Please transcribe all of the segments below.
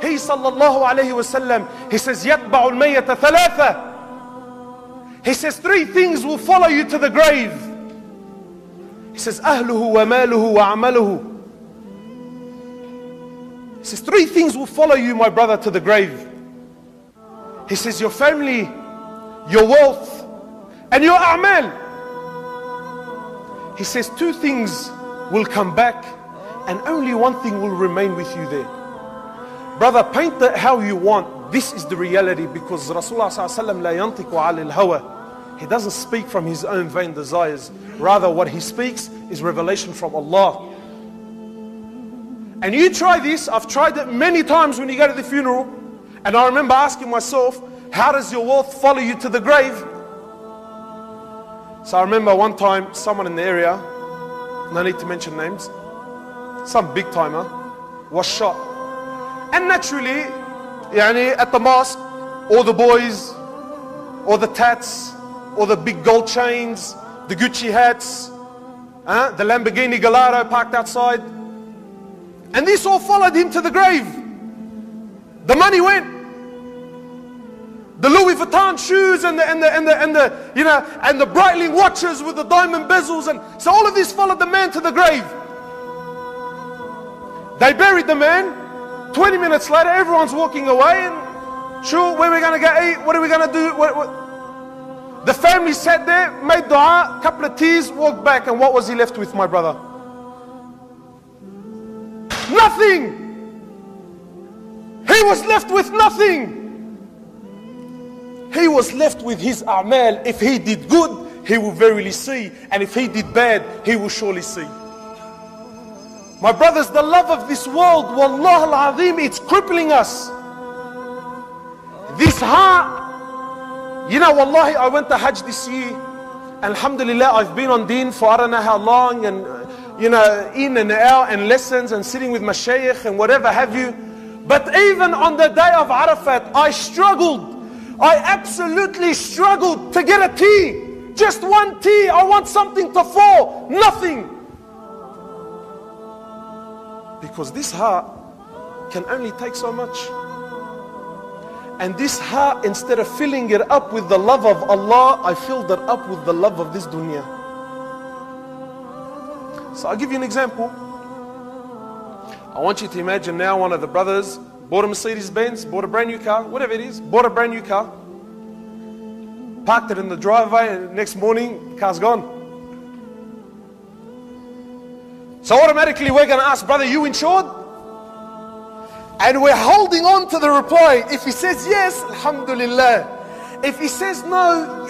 He sallallahu alayhi wa sallam, he says, يَتْبَعُ الْمَيَّةَ ثَلَاثَةً. He says, three things will follow you to the grave. He says, أَهْلُهُ وَمَالُهُ وَعَمَلُهُ. He says, three things will follow you, my brother, to the grave. He says, your family, your wealth, and your a'mal. He says, two things will come back, and only one thing will remain with you there. Brother, paint it how you want. This is the reality, because Rasulullah sallallahu alaihi wasallam la yantiqu alil hawa. He doesn't speak from his own vain desires. Rather, what he speaks is revelation from Allah. And you try this. I've tried it many times when you go to the funeral. And I remember asking myself, how does your wealth follow you to the grave? So I remember one time, someone in the area, no need to mention names, some big timer, was shot. And naturally, at the mosque, all the boys, all the tats, all the big gold chains, the Gucci hats, the Lamborghini Gallardo parked outside. And this all followed him to the grave. The money went. The Louis Vuitton shoes and the Breitling watches with the diamond bezels, and so all of this followed the man to the grave. They buried the man. 20 minutes later, everyone's walking away, and sure, where are we going to go eat? What are we going to do? The family sat there, made dua, couple of tears, walked back, and what was he left with, my brother? Nothing. He was left with nothing. He was left with his a'mal. If he did good, he will verily see, and if he did bad, he will surely see. My brothers, the love of this world, wallah al-azim, it's crippling us. This heart, wallahi, I went to Hajj this year. Alhamdulillah, I've been on deen for I don't know how long, and in and out, and lessons, and sitting with mashayikh, and whatever have you. But even on the day of Arafat, I struggled. I absolutely struggled to get a tea. Just one tea. I want something to fall. Nothing. Because this heart can only take so much. And this heart, instead of filling it up with the love of Allah, I filled it up with the love of this dunya. So I'll give you an example. I want you to imagine now one of the brothers bought a Mercedes Benz, bought a brand new car, whatever it is, bought a brand new car, parked it in the driveway, and the next morning, the car's gone. So automatically we're going to ask, brother, you insured? And we're holding on to the reply. If he says yes, alhamdulillah. If he says no,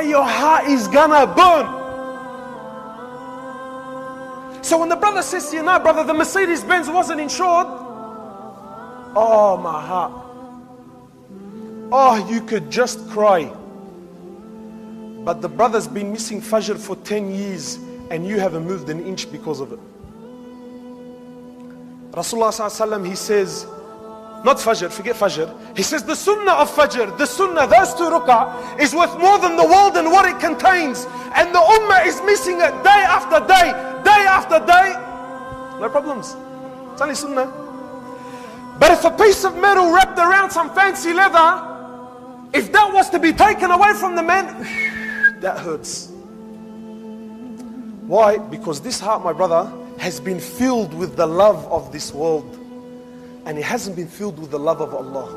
your heart is going to burn. So when the brother says to you, no brother, the Mercedes Benz wasn't insured. Oh, my heart. Oh, you could just cry. But the brother's been missing Fajr for 10 years and you haven't moved an inch because of it. Rasulullah sallallahu alaihi wasallam, he says, not Fajr, forget Fajr. He says the Sunnah of Fajr, the Sunnah, those 2 rak'ah, is worth more than the world and what it contains. And the Ummah is missing it day after day, day after day. No problems. It's only Sunnah. But if a piece of metal wrapped around some fancy leather, if that was to be taken away from the man, that hurts. Why? Because this heart, my brother, has been filled with the love of this world. And it hasn't been filled with the love of Allah.